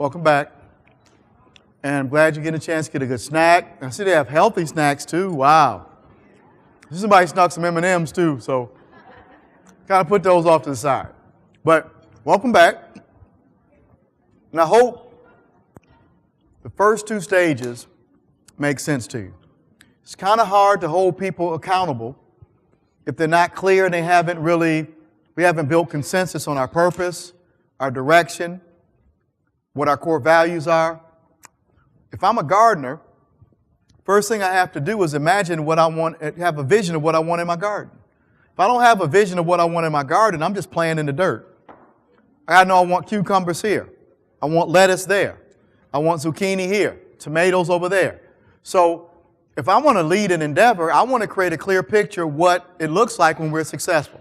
Welcome back. And I'm glad you're getting a chance to get a good snack. I see they have healthy snacks too. Wow. Somebody snuck some M&Ms too, so kind of put those off to the side. But welcome back. And I hope the first two stages make sense to you. It's kind of hard to hold people accountable if they're not clear and we haven't built consensus on our purpose, our direction, what our core values are. If I'm a gardener, first thing I have to do is imagine what I want, have a vision of what I want in my garden. If I don't have a vision of what I want in my garden, I'm just playing in the dirt. I know I want cucumbers here. I want lettuce there. I want zucchini here, tomatoes over there. So if I want to lead an endeavor, I want to create a clear picture of what it looks like when we're successful.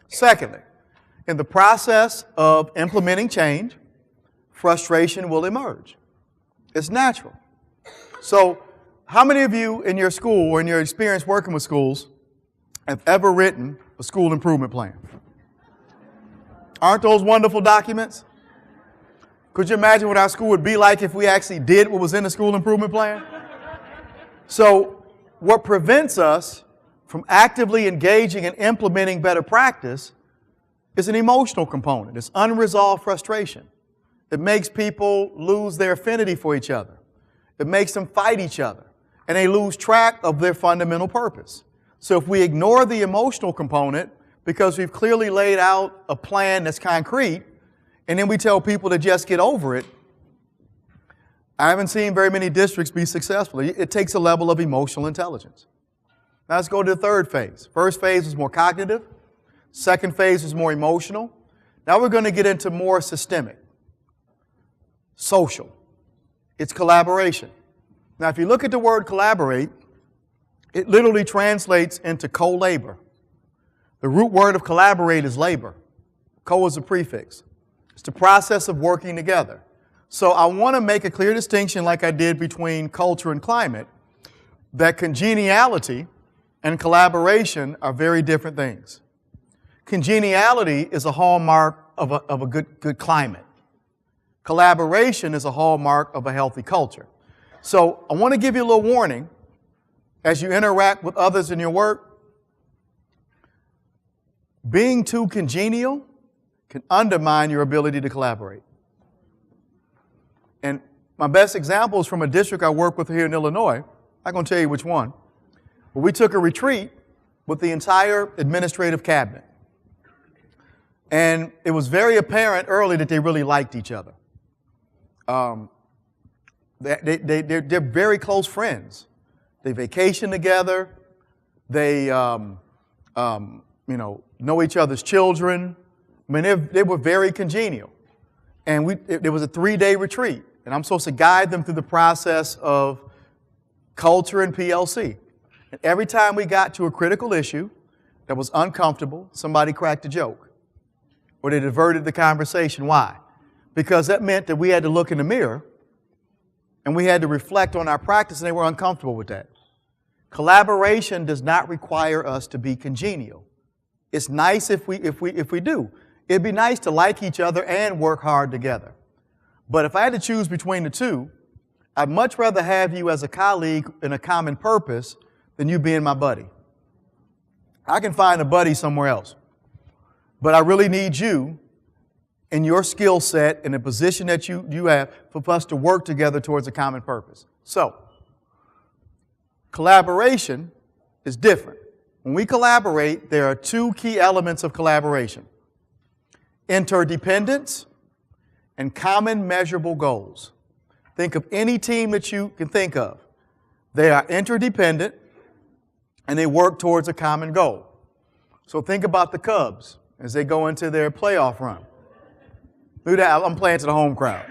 Secondly, in the process of implementing change, frustration will emerge. It's natural. So how many of you in your school or in your experience working with schools have ever written a school improvement plan? Aren't those wonderful documents? Could you imagine what our school would be like if we actually did what was in the school improvement plan? So what prevents us from actively engaging and implementing better practice is an emotional component. It's unresolved frustration. It makes people lose their affinity for each other. It makes them fight each other. And they lose track of their fundamental purpose. So if we ignore the emotional component because we've clearly laid out a plan that's concrete, and then we tell people to just get over it, I haven't seen very many districts be successful. It takes a level of emotional intelligence. Now let's go to the third phase. First phase was more cognitive. Second phase was more emotional. Now we're going to get into more systemic. Social. It's collaboration. Now, if you look at the word collaborate, it literally translates into co-labor. The root word of collaborate is labor. Co is a prefix. It's the process of working together. So I want to make a clear distinction, like I did between culture and climate, that congeniality and collaboration are very different things. Congeniality is a hallmark of a good climate. Collaboration is a hallmark of a healthy culture. So I want to give you a little warning as you interact with others in your work. Being too congenial can undermine your ability to collaborate. And my best example is from a district I work with here in Illinois. I'm not going to tell you which one. But we took a retreat with the entire administrative cabinet. And it was very apparent early that they really liked each other. They're very close friends. They vacation together. They, know each other's children. I mean, they were very congenial. And it was a 3-day retreat. And I'm supposed to guide them through the process of culture and PLC. And every time we got to a critical issue that was uncomfortable, somebody cracked a joke. Or they diverted the conversation. Why? Because that meant that we had to look in the mirror and we had to reflect on our practice, and they were uncomfortable with that. Collaboration does not require us to be congenial. It's nice if we do. It'd be nice to like each other and work hard together. But if I had to choose between the two, I'd much rather have you as a colleague in a common purpose than you being my buddy. I can find a buddy somewhere else. But I really need you in your skill set and the position that you have for us to work together towards a common purpose. So, collaboration is different. When we collaborate, there are two key elements of collaboration: interdependence and common measurable goals. Think of any team that you can think of. They are interdependent and they work towards a common goal. So think about the Cubs as they go into their playoff run. Look at that, I'm playing to the home crowd.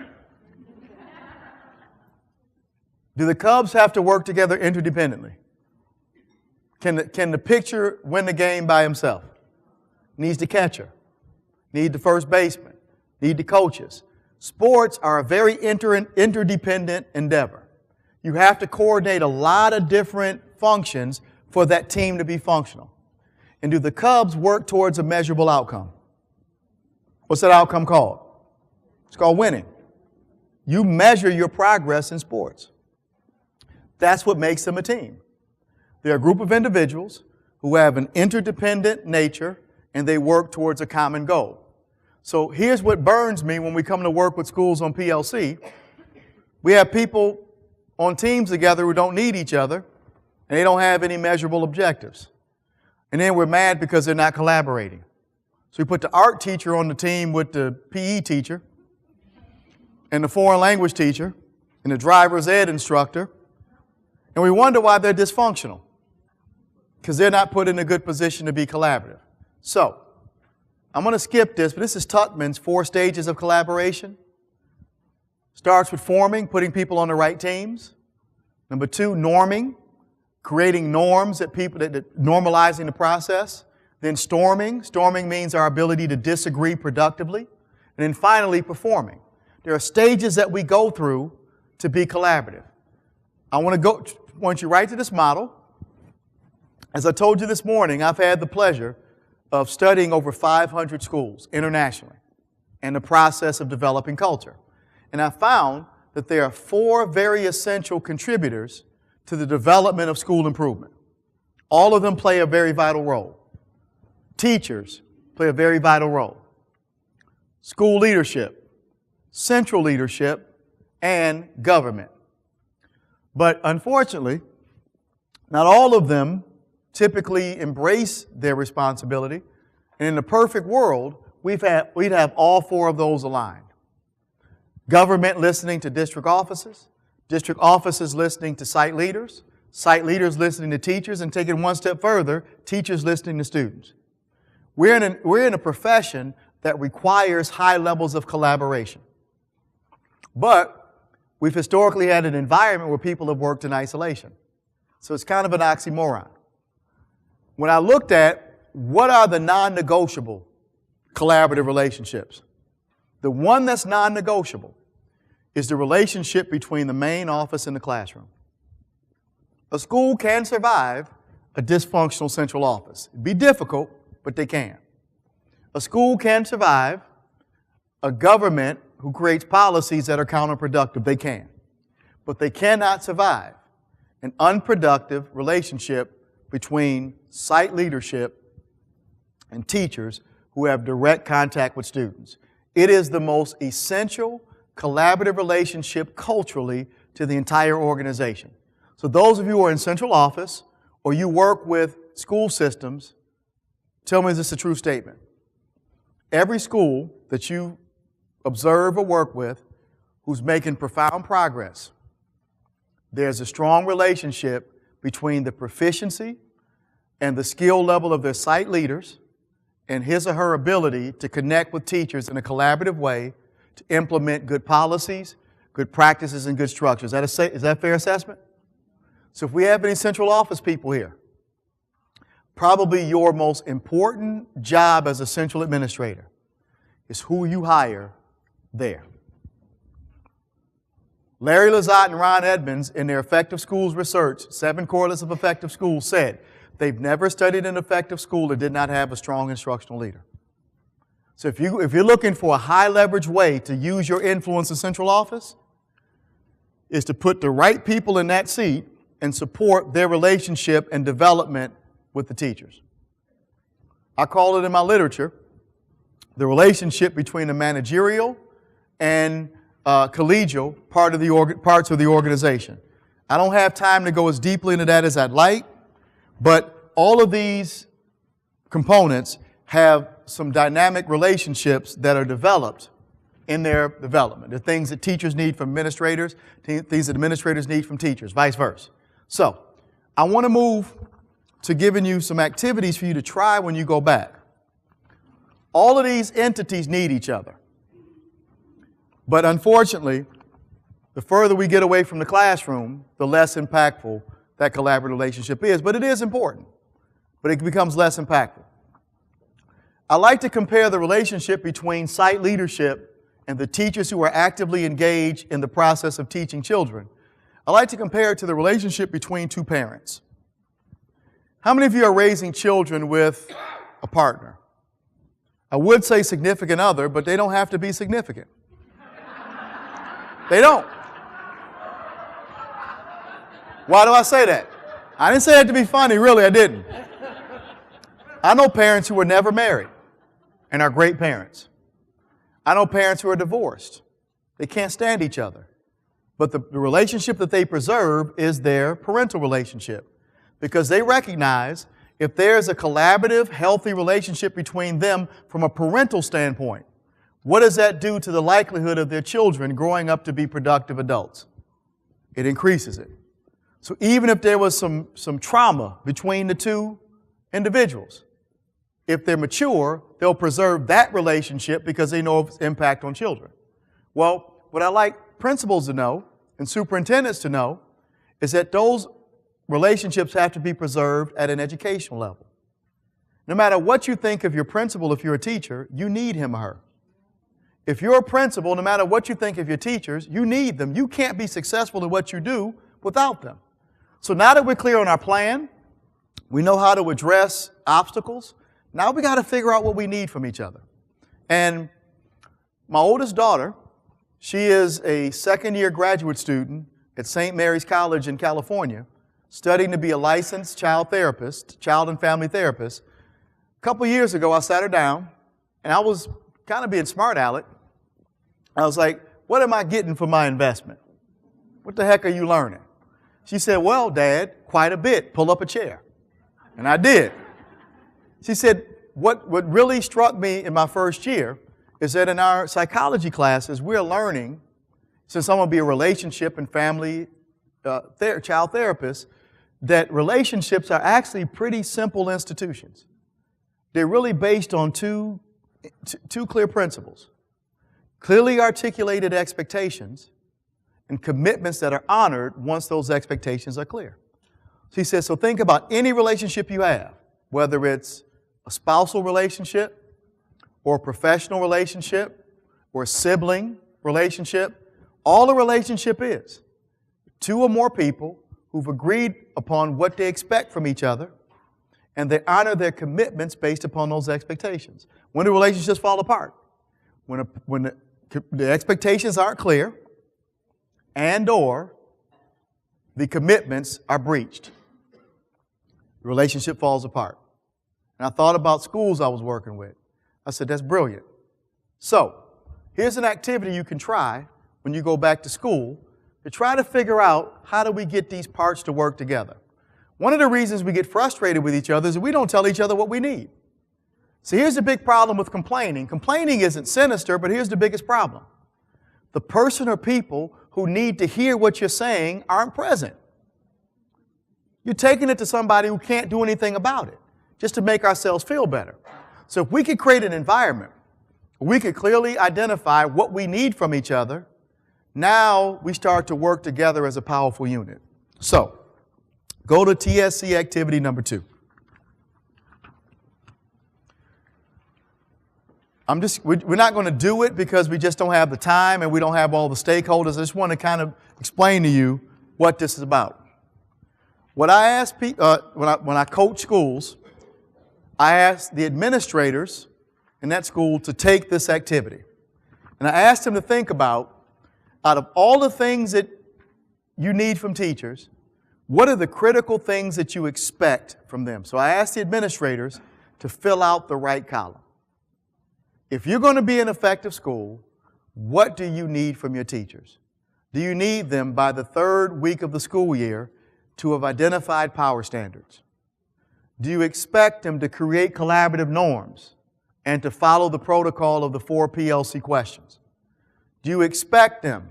Do the Cubs have to work together interdependently? Can the pitcher win the game by himself? Needs the catcher, need the first baseman, need the coaches. Sports are a very interdependent endeavor. You have to coordinate a lot of different functions for that team to be functional. And do the Cubs work towards a measurable outcome? What's that outcome called? It's called winning. You measure your progress in sports. That's what makes them a team. They're a group of individuals who have an interdependent nature and they work towards a common goal. So here's what burns me when we come to work with schools on PLC. We have people on teams together who don't need each other and they don't have any measurable objectives. And then we're mad because they're not collaborating. So we put the art teacher on the team with the PE teacher and the foreign language teacher and the driver's ed instructor. And we wonder why they're dysfunctional. Because they're not put in a good position to be collaborative. So, I'm going to skip this, but this is Tuckman's 4 stages of collaboration. Starts with forming, putting people on the right teams. Number 2, norming, creating norms that normalizing the process. Then storming. Storming means our ability to disagree productively. And then finally, performing. There are stages that we go through to be collaborative. I want you right to this model. As I told you this morning, I've had the pleasure of studying over 500 schools internationally and the process of developing culture. And I found that there are 4 very essential contributors to the development of school improvement. All of them play a very vital role. Teachers play a very vital role. School leadership, central leadership, and government. But unfortunately, not all of them typically embrace their responsibility. And in the perfect world, we'd have all 4 of those aligned. Government listening to district offices listening to site leaders listening to teachers, and taking one step further, teachers listening to students. We're in a profession that requires high levels of collaboration. But we've historically had an environment where people have worked in isolation. So it's kind of an oxymoron. When I looked at what are the non-negotiable collaborative relationships, the one that's non-negotiable is the relationship between the main office and the classroom. A school can survive a dysfunctional central office. It'd be difficult, but they can. A school can survive a government who creates policies that are counterproductive. They can. But they cannot survive an unproductive relationship between site leadership and teachers who have direct contact with students. It is the most essential collaborative relationship culturally to the entire organization. So those of you who are in central office or you work with school systems, tell me is this a true statement? Every school that you observe or work with who's making profound progress, there's a strong relationship between the proficiency and the skill level of their site leaders and his or her ability to connect with teachers in a collaborative way to implement good policies, good practices, and good structures. Is that a fair assessment? So if we have any central office people here, probably your most important job as a central administrator is who you hire there. Larry Lazat and Ron Edmonds, in their Effective Schools research, 7 correlates of effective schools, said they've never studied an effective school that did not have a strong instructional leader. So if you're looking for a high leverage way to use your influence in central office, is to put the right people in that seat and support their relationship and development with the teachers. I call it in my literature the relationship between the managerial and collegial parts of the organization. I don't have time to go as deeply into that as I'd like, but all of these components have some dynamic relationships that are developed in their development. They're things that teachers need from administrators, things that administrators need from teachers, vice versa. So, I want to move to giving you some activities for you to try when you go back. All of these entities need each other. But unfortunately, the further we get away from the classroom, the less impactful that collaborative relationship is. But it is important, but it becomes less impactful. I like to compare the relationship between site leadership and the teachers who are actively engaged in the process of teaching children. I like to compare it to the relationship between 2 parents. How many of you are raising children with a partner? I would say significant other, but they don't have to be significant. They don't. Why do I say that? I didn't say that to be funny, really, I didn't. I know parents who were never married and are great parents. I know parents who are divorced. They can't stand each other. But the relationship that they preserve is their parental relationship, because they recognize if there's a collaborative, healthy relationship between them from a parental standpoint, what does that do to the likelihood of their children growing up to be productive adults? It increases it. So even if there was some trauma between the two individuals, if they're mature, they'll preserve that relationship because they know its impact on children. Well, what I like principals to know and superintendents to know is that those relationships have to be preserved at an educational level. No matter what you think of your principal, if you're a teacher, you need him or her. If you're a principal, no matter what you think of your teachers, you need them. You can't be successful in what you do without them. So now that we're clear on our plan, we know how to address obstacles, now we got to figure out what we need from each other. And my oldest daughter, she is a second-year graduate student at St. Mary's College in California, studying to be a licensed child therapist, child and family therapist. A couple years ago, I sat her down, and I was kind of being smart aleck. I was like, what am I getting for my investment? What the heck are you learning? She said, well, Dad, quite a bit. Pull up a chair. And I did. She said, what really struck me in my first year is that in our psychology classes, we're learning, since I'm going to be a relationship and family child therapist, that relationships are actually pretty simple institutions. They're really based on two clear principles: clearly articulated expectations and commitments that are honored once those expectations are clear. So he says, so think about any relationship you have, whether it's a spousal relationship or a professional relationship or a sibling relationship. All a relationship is two or more people who've agreed upon what they expect from each other, and they honor their commitments based upon those expectations. When do relationships fall apart? When the expectations aren't clear and or the commitments are breached. The relationship falls apart. And I thought about schools I was working with. I said, that's brilliant. So, here's an activity you can try when you go back to school to try to figure out how do we get these parts to work together. One of the reasons we get frustrated with each other is that we don't tell each other what we need. So here's the big problem with complaining. Complaining isn't sinister, but here's the biggest problem. The person or people who need to hear what you're saying aren't present. You're taking it to somebody who can't do anything about it, just to make ourselves feel better. So if we could create an environment where we could clearly identify what we need from each other, now we start to work together as a powerful unit. So, go to TSC activity number 2. We're not going to do it because we just don't have the time and we don't have all the stakeholders. I just want to kind of explain to you what this is about. What I ask people, when I coach schools, I ask the administrators in that school to take this activity. And I asked them to think about, out of all the things that you need from teachers, what are the critical things that you expect from them? So I asked the administrators to fill out the right column. If you're going to be an effective school, what do you need from your teachers? Do you need them by the 3rd week of the school year to have identified power standards? Do you expect them to create collaborative norms and to follow the protocol of the 4 PLC questions? Do you expect them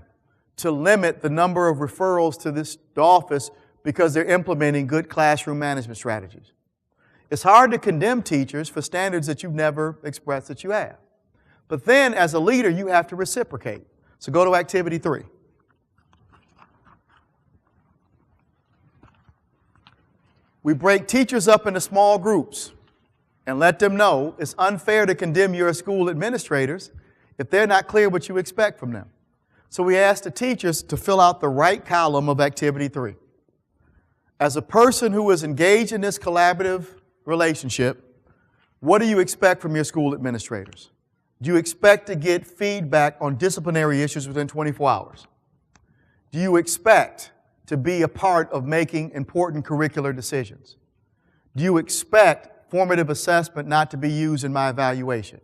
to limit the number of referrals to the office because they're implementing good classroom management strategies? It's hard to condemn teachers for standards that you've never expressed that you have. But then, as a leader, you have to reciprocate. So go to activity 3. We break teachers up into small groups and let them know it's unfair to condemn your school administrators if they're not clear what you expect from them. So we ask the teachers to fill out the right column of activity 3. As a person who is engaged in this collaborative relationship, what do you expect from your school administrators? Do you expect to get feedback on disciplinary issues within 24 hours? do you expect to be a part of making important curricular decisions? Do you expect formative assessment not to be used in my evaluation?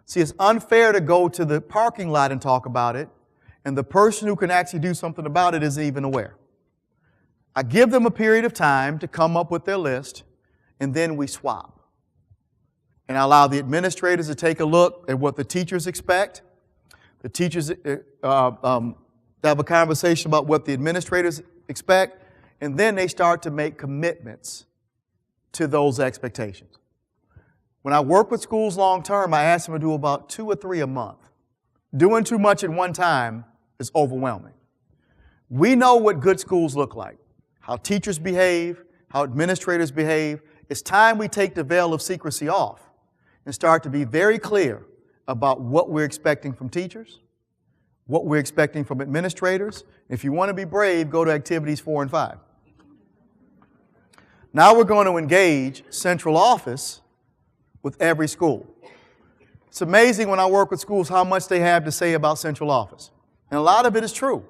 See, it's unfair to go to the parking lot and talk about it, and the person who can actually do something about it isn't even aware. I give them a period of time to come up with their list, and then we swap. And I allow the administrators to take a look at what the teachers expect. The teachers have a conversation about what the administrators expect, and then they start to make commitments to those expectations. When I work with schools long term, I ask them to do about 2 or 3 a month. Doing too much at one time is overwhelming. We know what good schools look like, how teachers behave, how administrators behave. It's time we take the veil of secrecy off and start to be very clear about what we're expecting from teachers, what we're expecting from administrators. If you want to be brave, go to activities 4 and 5. Now we're going to engage central office with every school. It's amazing when I work with schools how much they have to say about central office. And a lot of it is true.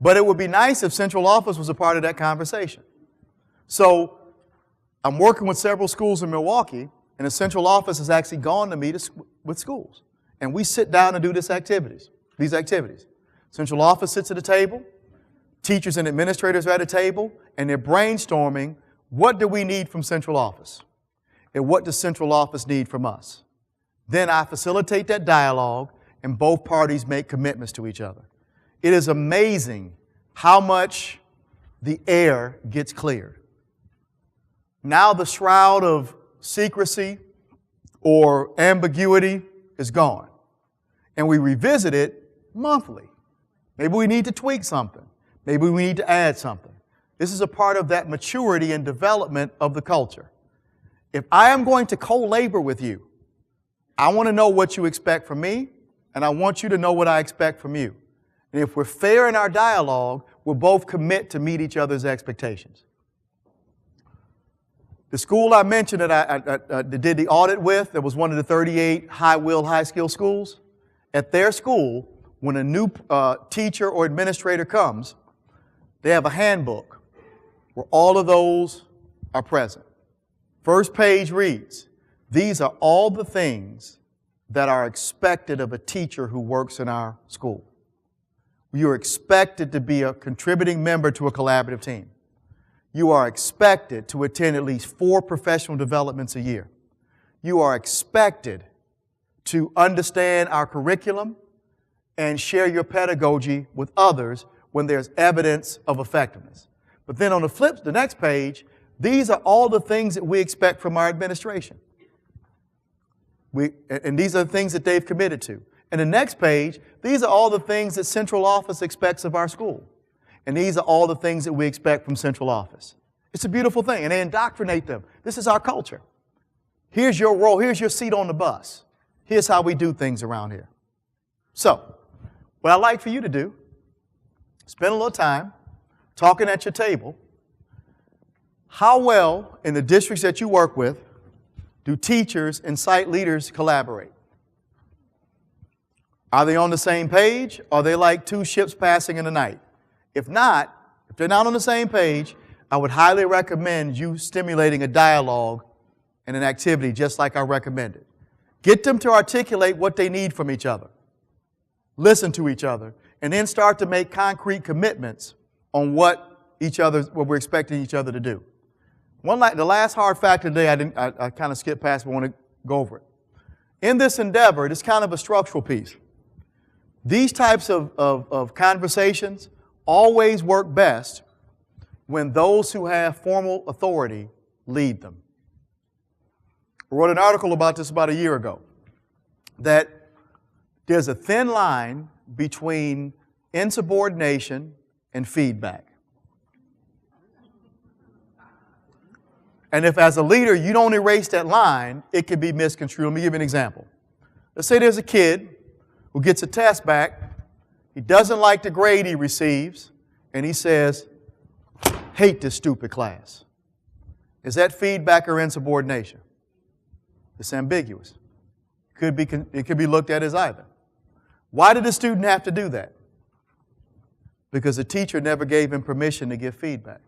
But it would be nice if central office was a part of that conversation. So I'm working with several schools in Milwaukee, and the central office has actually gone to meet with schools. And we sit down and do these activities. Central office sits at a table, teachers and administrators are at a table, and they're brainstorming, what do we need from central office? And what does central office need from us? Then I facilitate that dialogue, and both parties make commitments to each other. It is amazing how much the air gets cleared. Now the shroud of secrecy or ambiguity is gone. And we revisit it monthly. Maybe we need to tweak something. Maybe we need to add something. This is a part of that maturity and development of the culture. If I am going to co-labor with you, I want to know what you expect from me, and I want you to know what I expect from you. And if we're fair in our dialogue, we'll both commit to meet each other's expectations. The school I mentioned that I did the audit with, that was one of the 38 high-will, high-skill schools, at their school, when a new teacher or administrator comes, they have a handbook where all of those are present. First page reads, these are all the things that are expected of a teacher who works in our school. You are expected to be a contributing member to a collaborative team. You are expected to attend at least 4 professional developments a year. You are expected to understand our curriculum and share your pedagogy with others when there's evidence of effectiveness. But then on the next page, these are all the things that we expect from our administration. And these are the things that they've committed to. And the next page, these are all the things that central office expects of our school. And these are all the things that we expect from central office. It's a beautiful thing, and they indoctrinate them. This is our culture. Here's your role. Here's your seat on the bus. Here's how we do things around here. So, what I'd like for you to do, spend a little time talking at your table. How well, in the districts that you work with, do teachers and site leaders collaborate? Are they on the same page? Are they like 2 ships passing in the night? If not, if they're not on the same page, I would highly recommend you stimulating a dialogue and an activity just like I recommended. Get them to articulate what they need from each other. Listen to each other, and then start to make concrete commitments on what we're expecting each other to do. The last hard factor today, I kind of skipped past, but I want to go over it. In this endeavor, it's kind of a structural piece. These types of conversations always work best when those who have formal authority lead them. I wrote an article about this about a year ago, that there's a thin line between insubordination and feedback. And if as a leader you don't erase that line, it can be misconstrued. Let me give you an example. Let's say there's a kid who gets a test back, he doesn't like the grade he receives, and he says, hate this stupid class. Is that feedback or insubordination? It's ambiguous. It could be looked at as either. Why did the student have to do that? because the teacher never gave him permission to give feedback.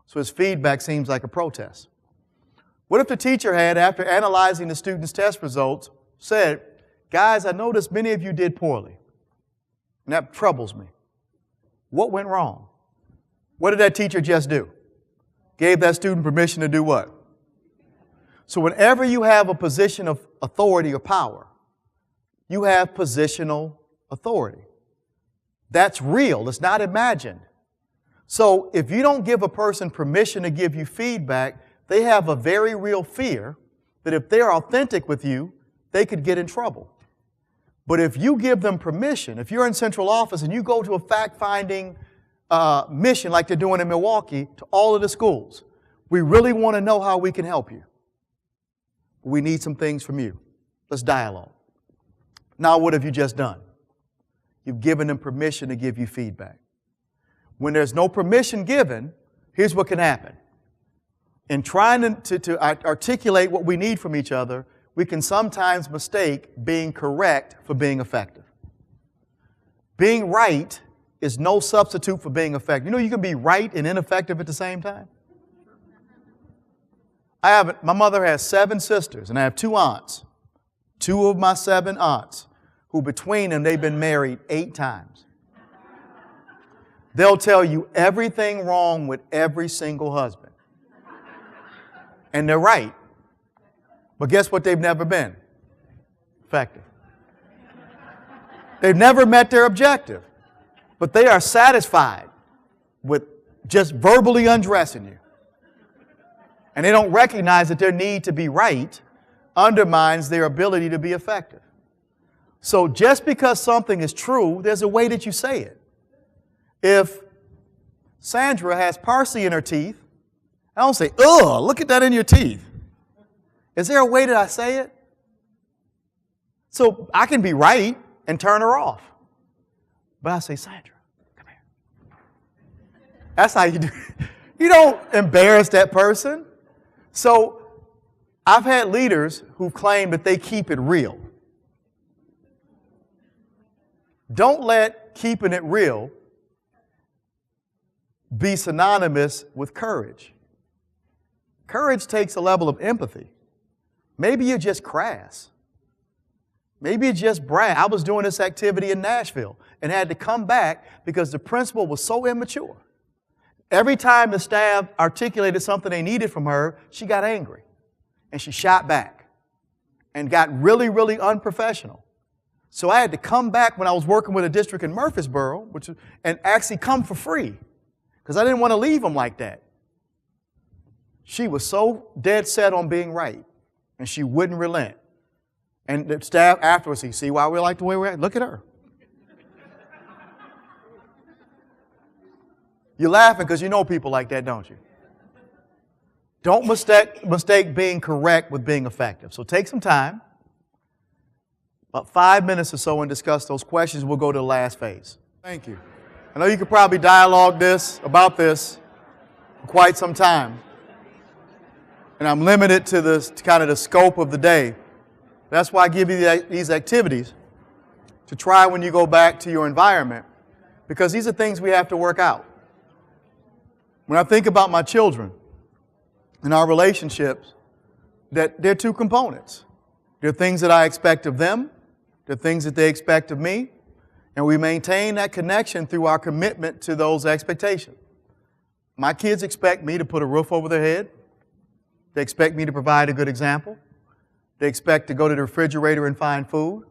So his feedback seems like a protest. What if the teacher had, after analyzing the student's test results, said, guys, I noticed many of you did poorly, and that troubles me. What went wrong? What did that teacher just do? Gave that student permission to do what? So whenever you have a position of authority or power, you have positional authority. That's real. It's not imagined. So if you don't give a person permission to give you feedback, they have a very real fear that if they're authentic with you, they could get in trouble. But if you give them permission, if you're in central office and you go to a fact-finding mission like they're doing in Milwaukee to all of the schools, we really want to know how we can help you. We need some things from you. Let's dialogue. Now, what have you just done? You've given them permission to give you feedback. When there's no permission given, here's what can happen. In trying to articulate what we need from each other, we can sometimes mistake being correct for being effective. Being right is no substitute for being effective. You know you can be right and ineffective at the same time? My mother has 7 sisters, and I have 2 aunts. 2 of my 7 aunts, who between them, they've been married 8 times. They'll tell you everything wrong with every single husband. And they're right. But guess what they've never been? Effective. They've never met their objective. But they are satisfied with just verbally undressing you. And they don't recognize that their need to be right undermines their ability to be effective. So just because something is true, there's a way that you say it. If Sandra has parsley in her teeth, I don't say, ugh, look at that in your teeth. Is there a way that I say it? So I can be right and turn her off. But I say, Sandra, come here. That's how you do it. You don't embarrass that person. So I've had leaders who claim that they keep it real. Don't let keeping it real be synonymous with courage. Courage takes a level of empathy. Maybe you're just crass. Maybe you're just brag. I was doing this activity in Nashville and had to come back because the principal was so immature. Every time the staff articulated something they needed from her, she got angry. And she shot back and got really, really unprofessional. So I had to come back when I was working with a district in Murfreesboro and actually come for free because I didn't want to leave them like that. She was so dead set on being right, and she wouldn't relent. And the staff afterwards, see why we like the way we're at? Look at her. You're laughing because you know people like that, don't you? Don't mistake being correct with being effective. So take some time, about 5 minutes or so, and discuss those questions. We'll go to the last phase. Thank you. I know you could probably dialogue about this for quite some time. And I'm limited to the scope of the day. That's why I give you these activities to try when you go back to your environment, because these are things we have to work out. When I think about my children and our relationships, that there are 2 components. There are things that I expect of them, there are things that they expect of me, and we maintain that connection through our commitment to those expectations. My kids expect me to put a roof over their head. They expect me to provide a good example. They expect to go to the refrigerator and find food.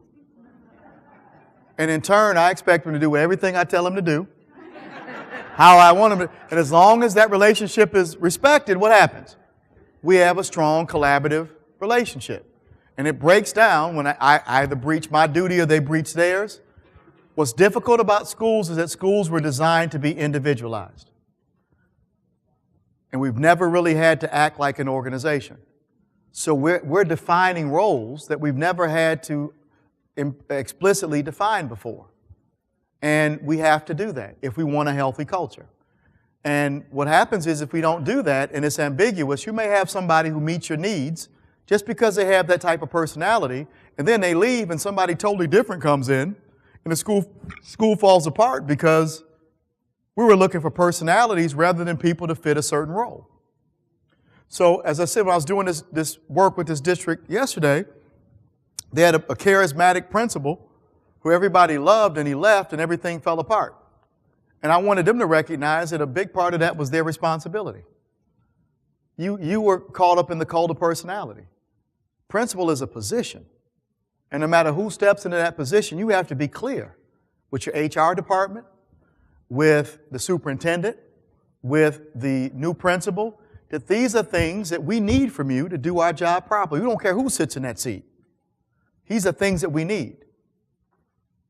And in turn, I expect them to do everything I tell them to do, how I want them to. And as long as that relationship is respected, what happens? We have a strong collaborative relationship. And it breaks down when I either breach my duty or they breach theirs. What's difficult about schools is that schools were designed to be individualized. And we've never really had to act like an organization. So we're defining roles that we've never had to explicitly define before. And we have to do that if we want a healthy culture. And what happens is if we don't do that and it's ambiguous, you may have somebody who meets your needs just because they have that type of personality, and then they leave and somebody totally different comes in and the school falls apart because We were looking for personalities rather than people to fit a certain role. So as I said, when I was doing this work with this district yesterday, they had a charismatic principal who everybody loved, and he left and everything fell apart. And I wanted them to recognize that a big part of that was their responsibility. You were caught up in the cult of personality. Principal is a position. And no matter who steps into that position, you have to be clear with your HR department, with the superintendent, with the new principal, that these are things that we need from you to do our job properly. We don't care who sits in that seat. These are things that we need.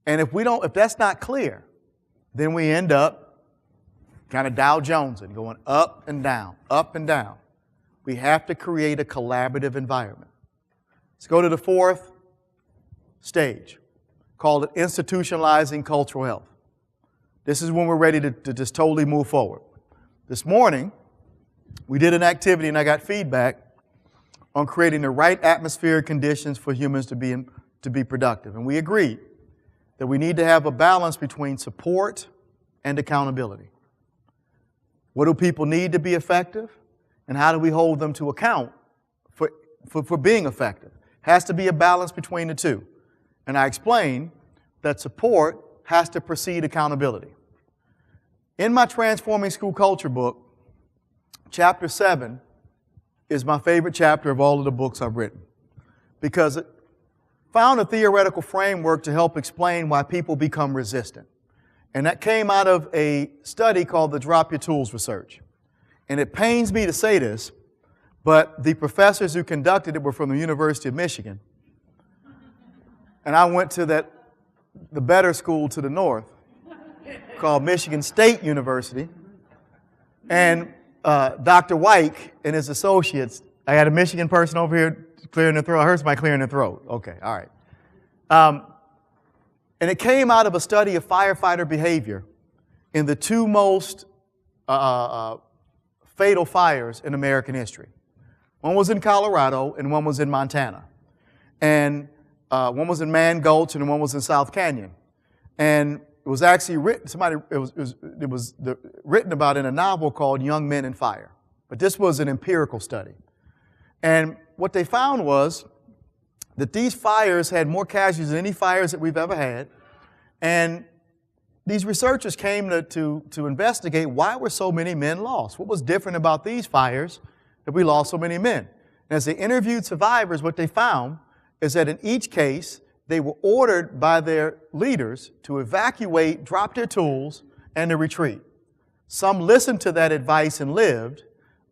And if that's not clear, then we end up kind of Dow Jonesing, going up and down, up and down. We have to create a collaborative environment. Let's go to the fourth stage, called institutionalizing cultural health. This is when we're ready to just totally move forward. This morning, we did an activity and I got feedback on creating the right atmospheric conditions for humans to be productive. And we agreed that we need to have a balance between support and accountability. What do people need to be effective? And how do we hold them to account for being effective? Has to be a balance between the two. And I explained that support has to precede accountability. In my Transforming School Culture book, chapter 7 is my favorite chapter of all of the books I've written, because it found a theoretical framework to help explain why people become resistant. And that came out of a study called the Drop Your Tools research. And it pains me to say this, but the professors who conducted it were from the University of Michigan. And I went to the better school to the north called Michigan State University. And Dr. White and his associates, I had a Michigan person over here clearing their throat. I heard somebody clearing their throat. Okay, all right. And it came out of a study of firefighter behavior in the two most fatal fires in American history. One was in Colorado and one was in Montana. And one was in Man Gulch and one was in South Canyon. And it was actually written, written about in a novel called Young Men in Fire. But this was an empirical study. And what they found was that these fires had more casualties than any fires that we've ever had. And these researchers came to investigate why were so many men lost. What was different about these fires that we lost so many men? And as they interviewed survivors, what they found is that in each case, they were ordered by their leaders to evacuate, drop their tools, and to retreat. Some listened to that advice and lived.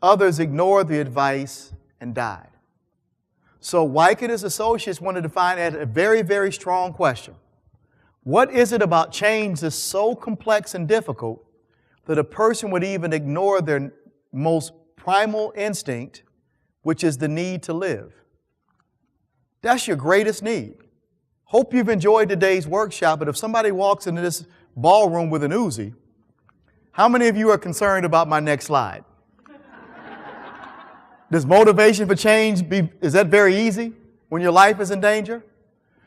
Others ignored the advice and died. So Wyke and his associates wanted to find out a very, very strong question. What is it about change that's so complex and difficult that a person would even ignore their most primal instinct, which is the need to live? That's your greatest need. Hope you've enjoyed today's workshop, but if somebody walks into this ballroom with an Uzi, how many of you are concerned about my next slide? Does motivation for change is that very easy when your life is in danger?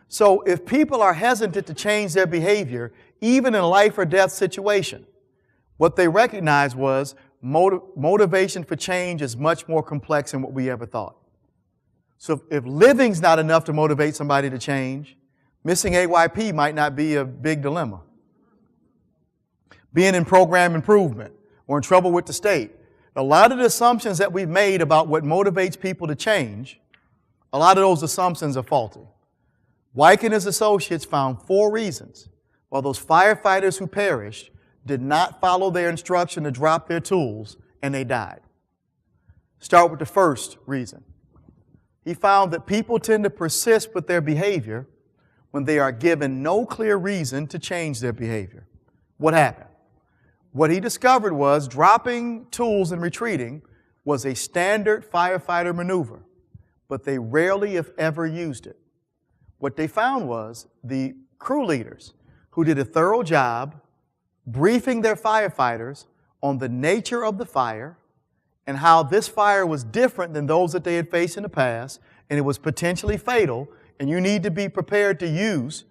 So if people are hesitant to change their behavior, even in a life or death situation, what they recognized was motivation for change is much more complex than what we ever thought. So if living's not enough to motivate somebody to change, missing AYP might not be a big dilemma. Being in program improvement or in trouble with the state. A lot of the assumptions that we've made about what motivates people to change, a lot of those assumptions are faulty. Wyke and his associates found 4 reasons why those firefighters who perished did not follow their instruction to drop their tools and they died. Start with the first reason. He found that people tend to persist with their behavior when they are given no clear reason to change their behavior. What happened? What he discovered was dropping tools and retreating was a standard firefighter maneuver, but they rarely, if ever, used it. What they found was the crew leaders who did a thorough job briefing their firefighters on the nature of the fire and how this fire was different than those that they had faced in the past, and it was potentially fatal, and you need to be prepared to use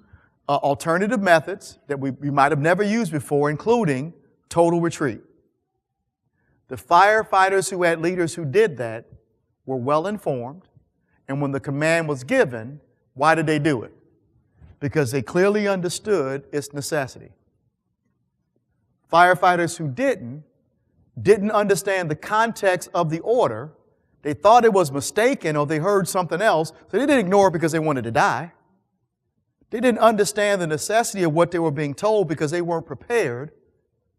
alternative methods that we might have never used before, including total retreat. The firefighters who had leaders who did that were well informed, and when the command was given, why did they do it? Because they clearly understood its necessity. Firefighters who didn't understand the context of the order. They thought it was mistaken or they heard something else, so they didn't ignore it because they wanted to die. They didn't understand the necessity of what they were being told because they weren't prepared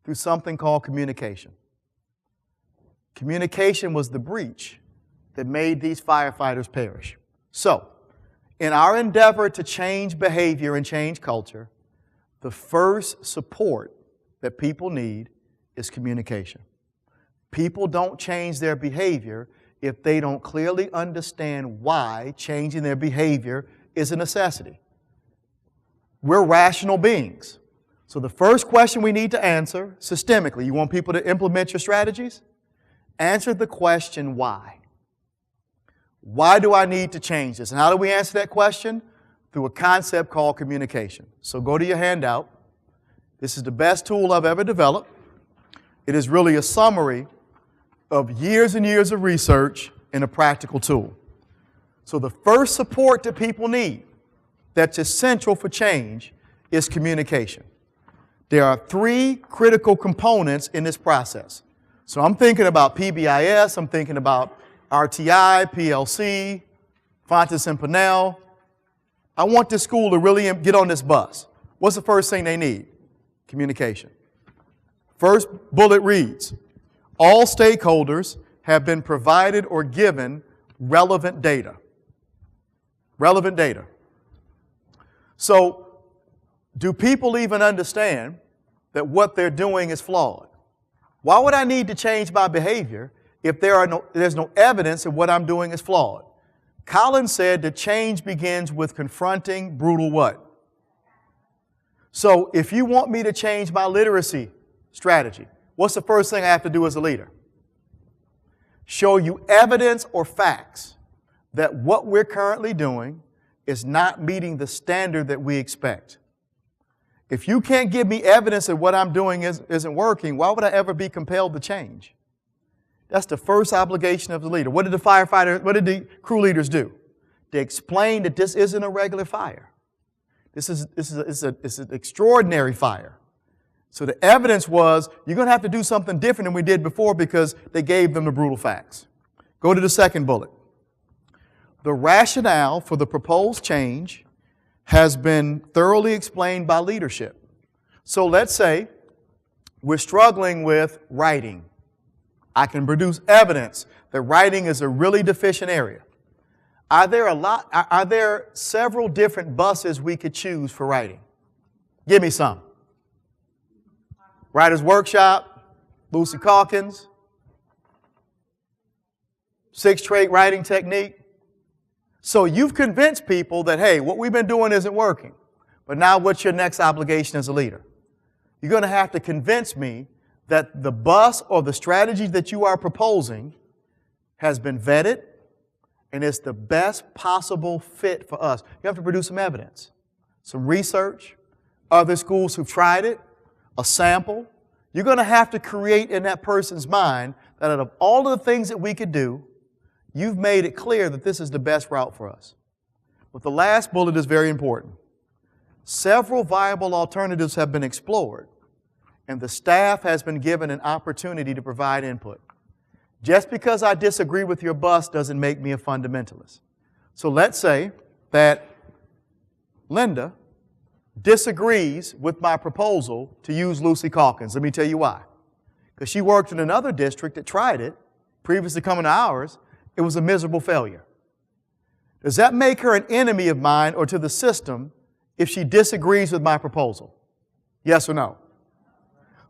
through something called communication. Communication was the breach that made these firefighters perish. So, in our endeavor to change behavior and change culture, the first support that people need is communication. People don't change their behavior if they don't clearly understand why changing their behavior is a necessity. We're rational beings. So the first question we need to answer systemically, you want people to implement your strategies? Answer the question, why? Why do I need to change this? And how do we answer that question? Through a concept called communication. So go to your handout. This is the best tool I've ever developed. It is really a summary of years and years of research in a practical tool. So the first support that people need that's essential for change is communication. There are three critical components in this process. So I'm thinking about PBIS, I'm thinking about RTI, PLC, Fontes and Pinnell. I want this school to really get on this bus. What's the first thing they need? Communication. First bullet reads, all stakeholders have been provided or given relevant data. Relevant data. So, do people even understand that what they're doing is flawed? Why would I need to change my behavior if there's no evidence of what I'm doing is flawed? Collins said that change begins with confronting brutal what? So if you want me to change my literacy strategy, what's the first thing I have to do as a leader? Show you evidence or facts that what we're currently doing is not meeting the standard that we expect. If you can't give me evidence that what I'm doing isn't working, why would I ever be compelled to change? That's the first obligation of the leader. What did the crew leaders do? They explained that this isn't a regular fire. This is an extraordinary fire. So the evidence was, you're going to have to do something different than we did before because they gave them the brutal facts. Go to the second bullet. The rationale for the proposed change has been thoroughly explained by leadership. So let's say we're struggling with writing. I can produce evidence that writing is a really deficient area. Are there several different buses we could choose for writing? Give me some. Writer's Workshop, Lucy Calkins, 6-trait writing technique. So you've convinced people that, hey, what we've been doing isn't working. But now what's your next obligation as a leader? You're going to have to convince me that the bus or the strategy that you are proposing has been vetted and is the best possible fit for us. You have to produce some evidence, some research, other schools who've tried it, a sample. You're going to have to create in that person's mind that out of all of the things that we could do, you've made it clear that this is the best route for us. But the last bullet is very important. Several viable alternatives have been explored, and the staff has been given an opportunity to provide input. Just because I disagree with your bus doesn't make me a fundamentalist. So let's say that Linda disagrees with my proposal to use Lucy Calkins. Let me tell you why. Because she worked in another district that tried it, previously coming to ours. It was a miserable failure. Does that make her an enemy of mine or to the system if she disagrees with my proposal? Yes or no?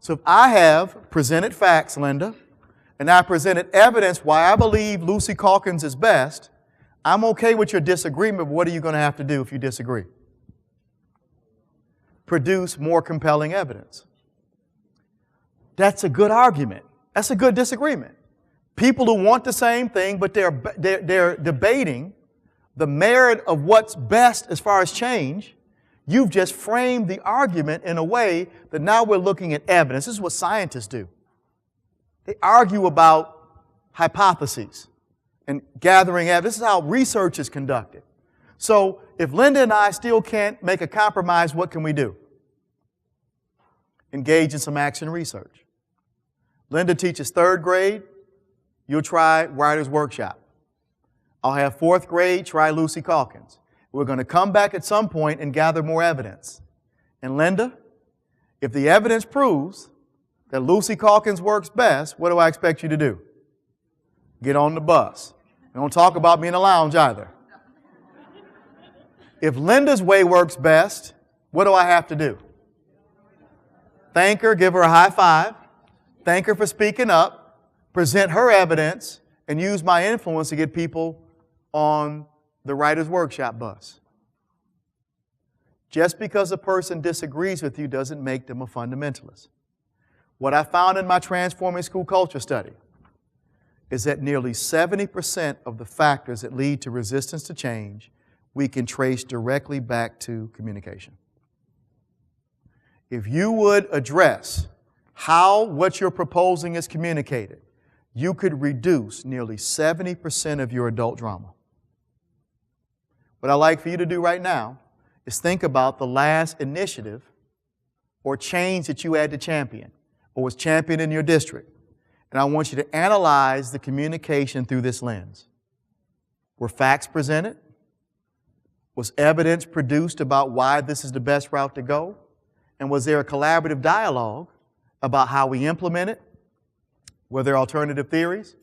So if I have presented facts, Linda, and I presented evidence why I believe Lucy Calkins is best, I'm okay with your disagreement, but what are you going to have to do if you disagree? Produce more compelling evidence. That's a good argument. That's a good disagreement. People who want the same thing, but they're debating the merit of what's best as far as change. You've just framed the argument in a way that now we're looking at evidence. This is what scientists do. They argue about hypotheses and gathering evidence. This is how research is conducted. So if Linda and I still can't make a compromise, what can we do? Engage in some action research. Linda teaches 3rd grade. You'll try Writer's Workshop. I'll have 4th grade, try Lucy Calkins. We're going to come back at some point and gather more evidence. And Linda, if the evidence proves that Lucy Calkins works best, what do I expect you to do? Get on the bus. Don't talk about me in the lounge either. If Linda's way works best, what do I have to do? Thank her, give her a high five, thank her for speaking up, present her evidence, and use my influence to get people on the Writer's Workshop bus. Just because a person disagrees with you doesn't make them a fundamentalist. What I found in my Transforming School Culture study is that nearly 70% of the factors that lead to resistance to change we can trace directly back to communication. If you would address how what you're proposing is communicated, you could reduce nearly 70% of your adult drama. What I'd like for you to do right now is think about the last initiative or change that you had to champion or was championed in your district. And I want you to analyze the communication through this lens. Were facts presented? Was evidence produced about why this is the best route to go? And was there a collaborative dialogue about how we implement it? Were there alternative theories?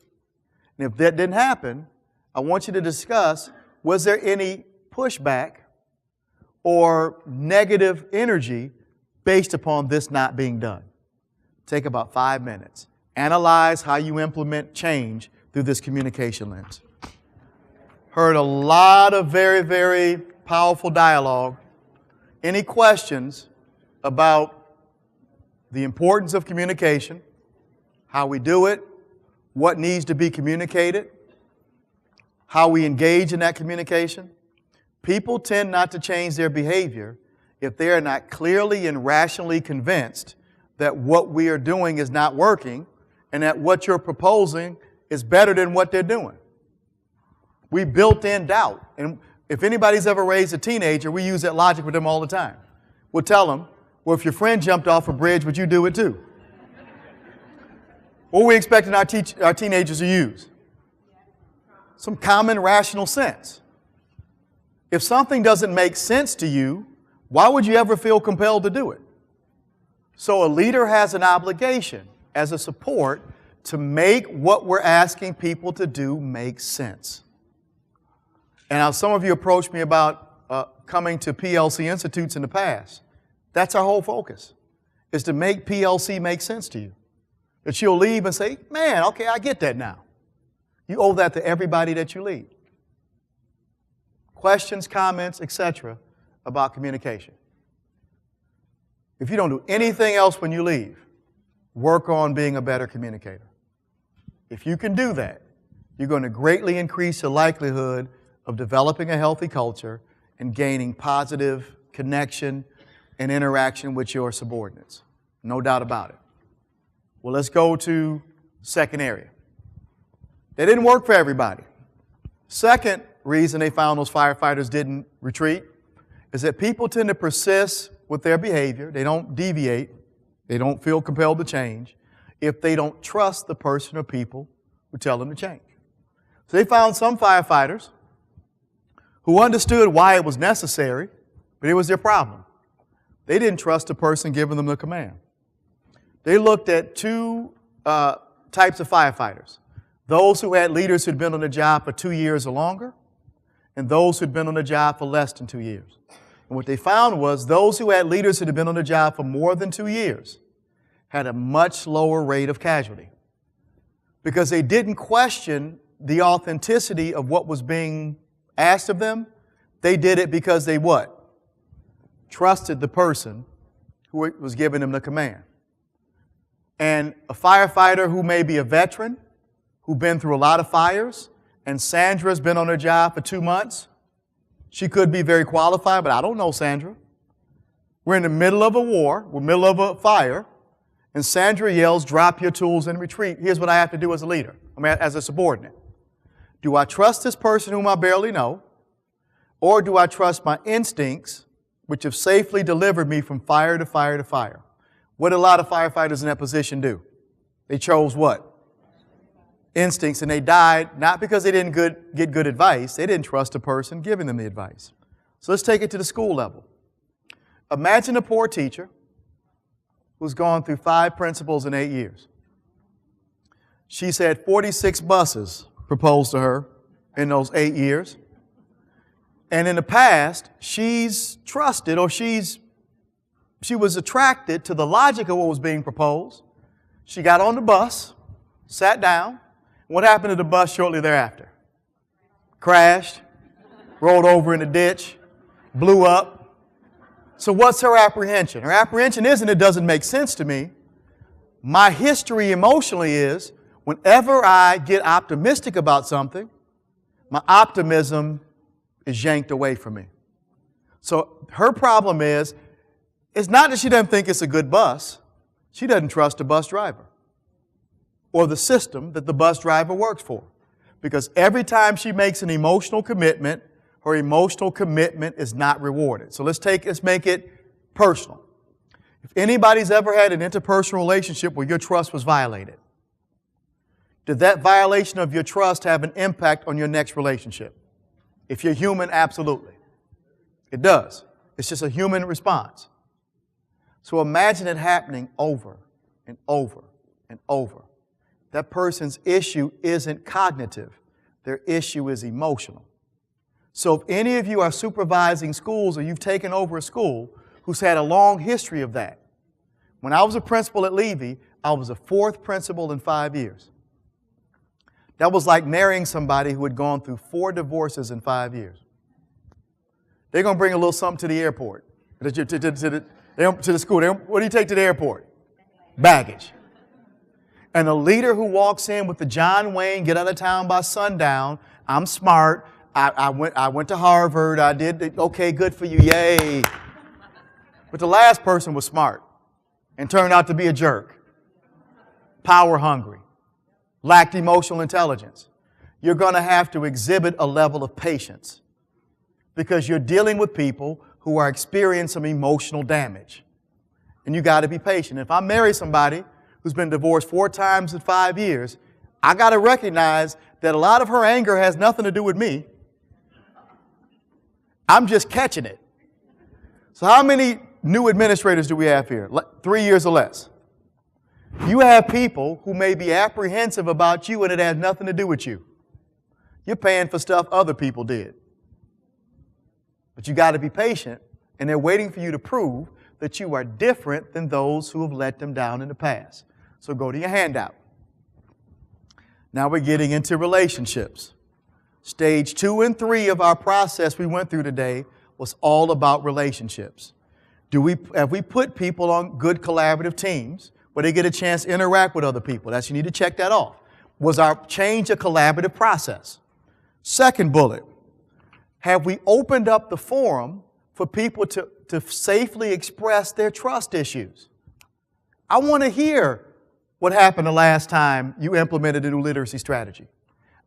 And if that didn't happen, I want you to discuss, was there any pushback or negative energy based upon this not being done? Take about 5 minutes. Analyze how you implement change through this communication lens. Heard a lot of very, very powerful dialogue. Any questions about the importance of communication, how we do it, what needs to be communicated, how we engage in that communication? People tend not to change their behavior if they are not clearly and rationally convinced that what we are doing is not working and that what you're proposing is better than what they're doing. We built in doubt. And if anybody's ever raised a teenager, we use that logic with them all the time. We'll tell them, well, if your friend jumped off a bridge, would you do it too? What are we expecting our teenagers to use? Some common rational sense. If something doesn't make sense to you, why would you ever feel compelled to do it? So a leader has an obligation as a support to make what we're asking people to do make sense. And now some of you approached me about coming to PLC institutes in the past. That's our whole focus, is to make PLC make sense to you. That you'll leave and say, man, okay, I get that now. You owe that to everybody that you lead. Questions, comments, etc. about communication. If you don't do anything else when you leave, work on being a better communicator. If you can do that, you're going to greatly increase the likelihood of developing a healthy culture and gaining positive connection and interaction with your subordinates. No doubt about it. Well, let's go to second area. It didn't work for everybody. Second reason they found those firefighters didn't retreat is that people tend to persist with their behavior. They don't deviate. They don't feel compelled to change if they don't trust the person or people who tell them to change. So they found some firefighters who understood why it was necessary, but it was their problem. They didn't trust the person giving them the command. They looked at two types of firefighters. Those who had leaders who'd been on the job for 2 years or longer, and those who'd been on the job for less than 2 years. And what they found was those who had leaders who had been on the job for more than 2 years had a much lower rate of casualty because they didn't question the authenticity of what was being asked of them. They did it because they what? Trusted the person who was giving them the command. And a firefighter who may be a veteran, who's been through a lot of fires, and Sandra's been on her job for 2 months, she could be very qualified, but I don't know Sandra. We're in the middle of a war, we're in the middle of a fire, and Sandra yells, drop your tools and retreat. Here's what I have to do as a leader, as a subordinate. Do I trust this person whom I barely know, or do I trust my instincts, which have safely delivered me from fire to fire to fire? What did a lot of firefighters in that position do? They chose what? Instincts, and they died not because they didn't get good advice. They didn't trust the person giving them the advice. So let's take it to the school level. Imagine a poor teacher who's gone through 5 principals in 8 years. She's had 46 buses proposed to her in those 8 years. And in the past, she's trusted or she was attracted to the logic of what was being proposed. She got on the bus, sat down. What happened to the bus shortly thereafter? Crashed, rolled over in a ditch, blew up. So what's her apprehension? Her apprehension isn't it doesn't make sense to me. My history emotionally is whenever I get optimistic about something, my optimism is yanked away from me. So her problem is, it's not that she doesn't think it's a good bus. She doesn't trust the bus driver or the system that the bus driver works for. Because every time she makes an emotional commitment, her emotional commitment is not rewarded. So let's make it personal. If anybody's ever had an interpersonal relationship where your trust was violated, did that violation of your trust have an impact on your next relationship? If you're human, absolutely. It does. It's just a human response. So imagine it happening over and over and over. That person's issue isn't cognitive. Their issue is emotional. So if any of you are supervising schools or you've taken over a school who's had a long history of that, when I was a principal at Levy, I was a 4th principal in 5 years. That was like marrying somebody who had gone through 4 divorces in 5 years. They're going to bring a little something to the airport, to the school. What do you take to the airport? Baggage. And a leader who walks in with the John Wayne, get out of town by sundown, I'm smart, I went to Harvard, I did, okay, good for you, yay. But the last person was smart and turned out to be a jerk, power hungry, lacked emotional intelligence. You're going to have to exhibit a level of patience because you're dealing with people who are experiencing some emotional damage. And you got to be patient. If I marry somebody who's been divorced 4 times in 5 years, I got to recognize that a lot of her anger has nothing to do with me. I'm just catching it. So how many new administrators do we have here? 3 years or less. You have people who may be apprehensive about you and it has nothing to do with you. You're paying for stuff other people did. But you got to be patient, and they're waiting for you to prove that you are different than those who have let them down in the past. So go to your handout. Now we're getting into relationships. Stage 2 and 3 of our process we went through today was all about relationships. Have we put people on good collaborative teams where they get a chance to interact with other people? You need to check that off. Was our change a collaborative process? Second bullet, have we opened up the forum for people to safely express their trust issues? I want to hear what happened the last time you implemented a new literacy strategy.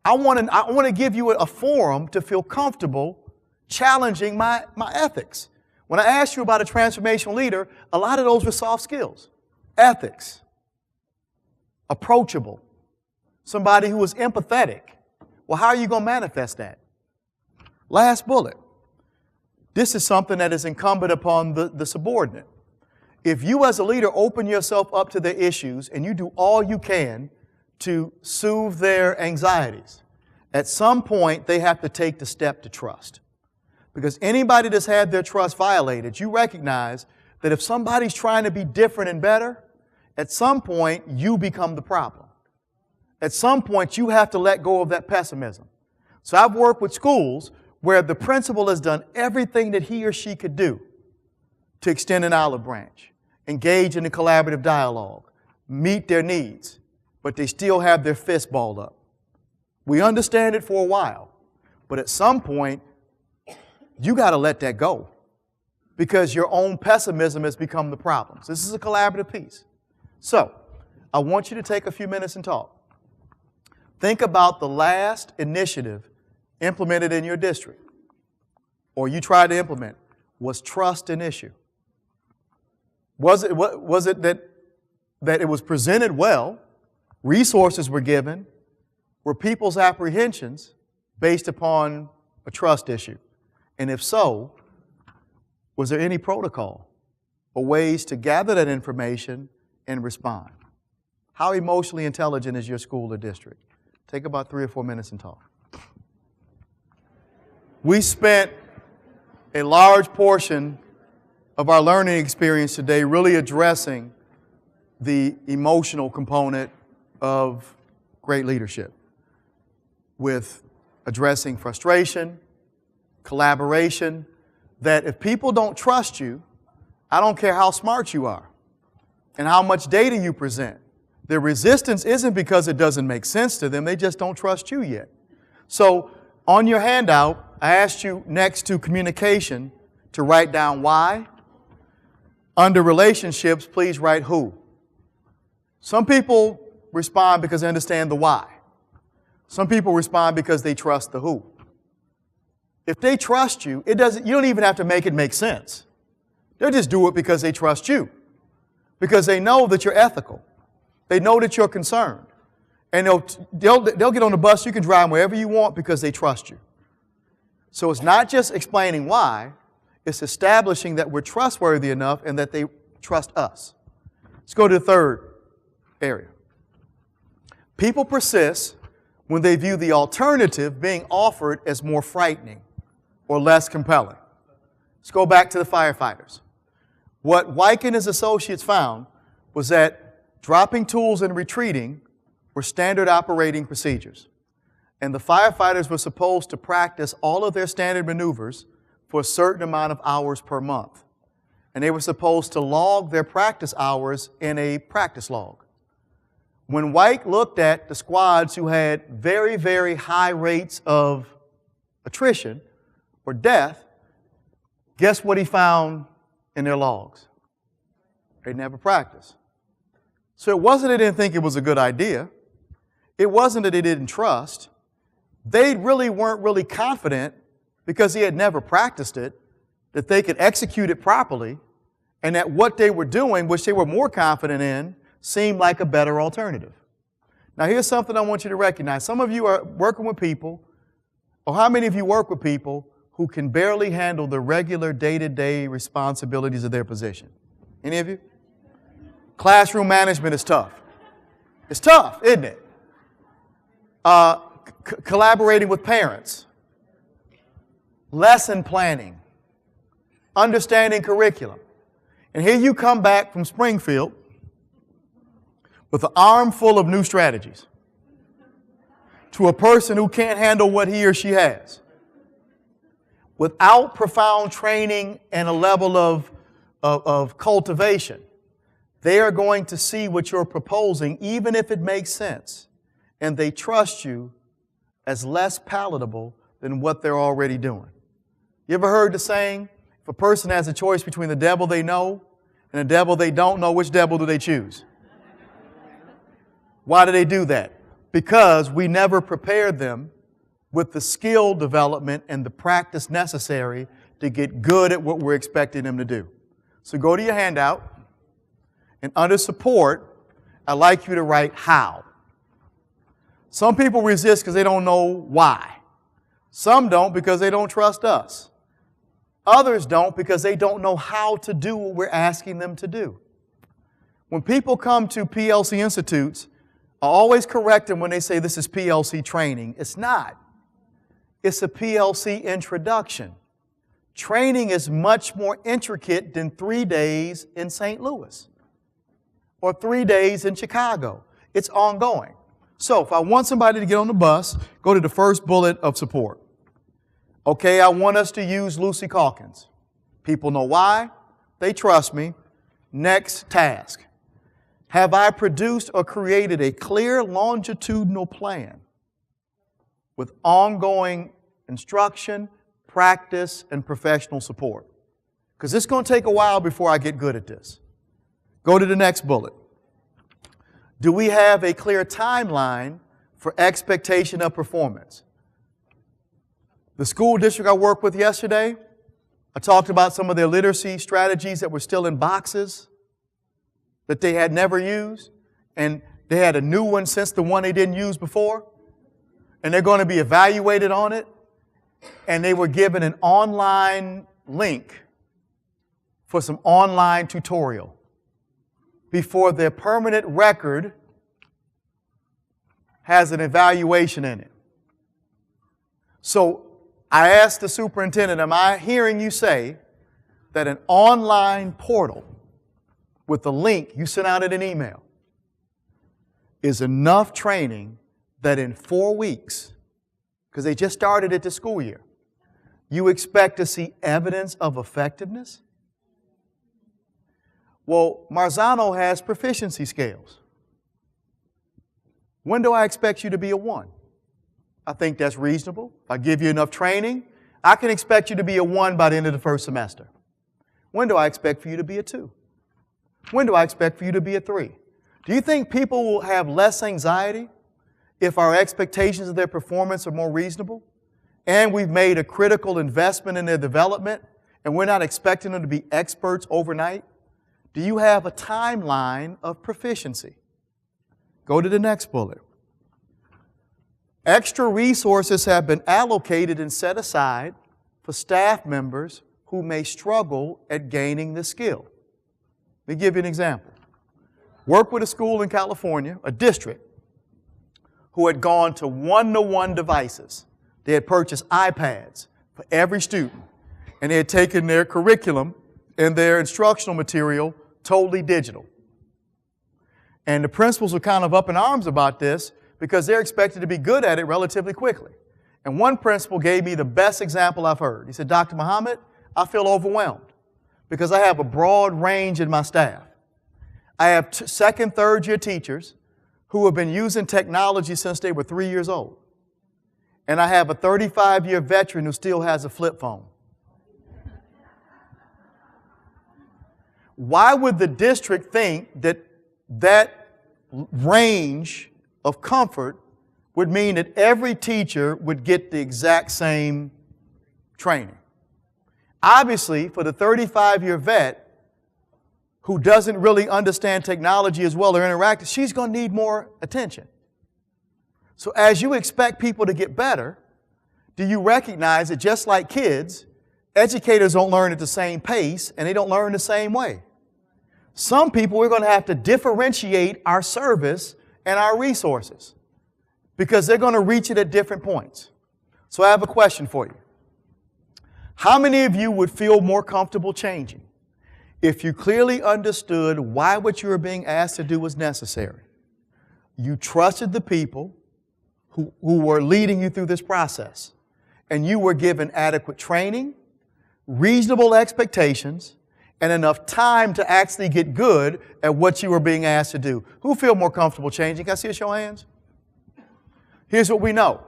I want to give you a forum to feel comfortable challenging my ethics. When I asked you about a transformational leader, a lot of those were soft skills. Ethics. Approachable. Somebody who was empathetic. Well, how are you going to manifest that? Last bullet. This is something that is incumbent upon the subordinate. If you as a leader open yourself up to their issues and you do all you can to soothe their anxieties, at some point they have to take the step to trust. Because anybody that's had their trust violated, you recognize that if somebody's trying to be different and better, at some point you become the problem. At some point you have to let go of that pessimism. So I've worked with schools where the principal has done everything that he or she could do to extend an olive branch, engage in a collaborative dialogue, meet their needs, but they still have their fist balled up. We understand it for a while, but at some point, you got to let that go. because your own pessimism has become the problem. So this is a collaborative piece. So I want you to take a few minutes and talk. Think about the last initiative implemented in your district, or you tried to implement. Was trust an issue? Was it that it was presented well, resources were given, were people's apprehensions based upon a trust issue? And if so, was there any protocol or ways to gather that information and respond? How emotionally intelligent is your school or district? Take about 3 or 4 minutes and talk. We spent a large portion of our learning experience today really addressing the emotional component of great leadership, with addressing frustration, collaboration, that if people don't trust you, I don't care how smart you are and how much data you present, their resistance isn't because it doesn't make sense to them, they just don't trust you yet. So on your handout, I asked you next to communication to write down why. Under relationships, please write who. Some people respond because they understand the why. Some people respond because they trust the who. If they trust you, you don't even have to make it make sense. They'll just do it because they trust you. Because they know that you're ethical. They know that you're concerned. And they'll get on the bus, you can drive wherever you want because they trust you. So it's not just explaining why, it's establishing that we're trustworthy enough and that they trust us. Let's go to the third area. People persist when they view the alternative being offered as more frightening or less compelling. Let's go back to the firefighters. What Wyke and his associates found was that dropping tools and retreating were standard operating procedures. And the firefighters were supposed to practice all of their standard maneuvers for a certain amount of hours per month. And they were supposed to log their practice hours in a practice log. When Wyke looked at the squads who had very, very high rates of attrition or death, guess what he found in their logs? They never practiced. So it wasn't that they didn't think it was a good idea. It wasn't that they didn't trust. They really weren't really confident because he had never practiced it, that they could execute it properly, and that what they were doing, which they were more confident in, seemed like a better alternative. Now here's something I want you to recognize. Some of you are working with people, or how many of you work with people who can barely handle the regular day-to-day responsibilities of their position? Any of you? Classroom management is tough. It's tough, isn't it? Collaborating with parents, lesson planning, understanding curriculum. And here you come back from Springfield with an arm full of new strategies to a person who can't handle what he or she has. Without profound training and a level of cultivation, they are going to see what you're proposing, even if it makes sense, and they trust you as less palatable than what they're already doing. You ever heard the saying, if a person has a choice between the devil they know and the devil they don't know, which devil do they choose? Why do they do that? Because we never prepared them with the skill development and the practice necessary to get good at what we're expecting them to do. So go to your handout, and under support, I'd like you to write how. Some people resist because they don't know why. Some don't because they don't trust us. Others don't because they don't know how to do what we're asking them to do. When people come to PLC institutes, I always correct them when they say this is PLC training. It's not. It's a PLC introduction. Training is much more intricate than 3 days in St. Louis or 3 days in Chicago. It's ongoing. So if I want somebody to get on the bus, go to the first bullet of support. Okay, I want us to use Lucy Calkins. People know why. They trust me. Next task. Have I produced or created a clear longitudinal plan with ongoing instruction, practice, and professional support? because it's going to take a while before I get good at this. Go to the next bullet. Do we have a clear timeline for expectation of performance? The school district I worked with yesterday, I talked about some of their literacy strategies that were still in boxes that they had never used, and they had a new one since the one they didn't use before, and they're going to be evaluated on it, and they were given an online link for some online tutorial before their permanent record has an evaluation in it. So I asked the superintendent, am I hearing you say that an online portal with a link you sent out in an email is enough training that in 4 weeks, because they just started it this school year, you expect to see evidence of effectiveness? Well, Marzano has proficiency scales. When do I expect you to be a 1? I think that's reasonable. If I give you enough training, I can expect you to be a 1 by the end of the first semester. When do I expect for you to be a 2? When do I expect for you to be a 3? Do you think people will have less anxiety if our expectations of their performance are more reasonable and we've made a critical investment in their development and we're not expecting them to be experts overnight? Do you have a timeline of proficiency? Go to the next bullet. Extra resources have been allocated and set aside for staff members who may struggle at gaining the skill. Let me give you an example. Worked with a school in California, a district, who had gone to one-to-one devices. They had purchased iPads for every student, and they had taken their curriculum and their instructional material totally digital. And the principals were kind of up in arms about this because they're expected to be good at it relatively quickly. And one principal gave me the best example I've heard. He said, Dr. Muhammad, I feel overwhelmed because I have a broad range in my staff. I have second, third year teachers who have been using technology since they were 3 years old. And I have a 35-year veteran who still has a flip phone. Why would the district think that that range of comfort would mean that every teacher would get the exact same training? Obviously, for the 35-year vet who doesn't really understand technology as well or interact, she's going to need more attention. So as you expect people to get better, do you recognize that just like kids, educators don't learn at the same pace and they don't learn the same way? Some people, we're going to have to differentiate our service and our resources because they're going to reach it at different points. So I have a question for you. How many of you would feel more comfortable changing if you clearly understood why what you were being asked to do was necessary? You trusted the people who were leading you through this process, and you were given adequate training, reasonable expectations, and enough time to actually get good at what you were being asked to do. Who feel more comfortable changing? Can I see a show of hands? Here's what we know.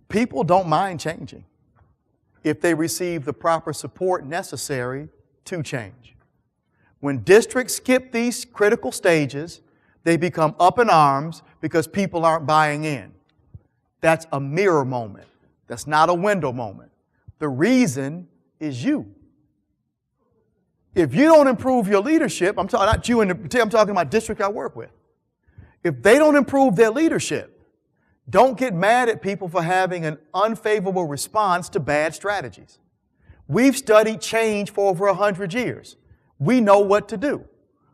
People don't mind changing if they receive the proper support necessary to change. When districts skip these critical stages, they become up in arms because people aren't buying in. That's a mirror moment. That's not a window moment. The reason is you. If you don't improve your leadership, I'm talking not you, I'm talking about district I work with. If they don't improve their leadership, don't get mad at people for having an unfavorable response to bad strategies. We've studied change for over 100 years. We know what to do.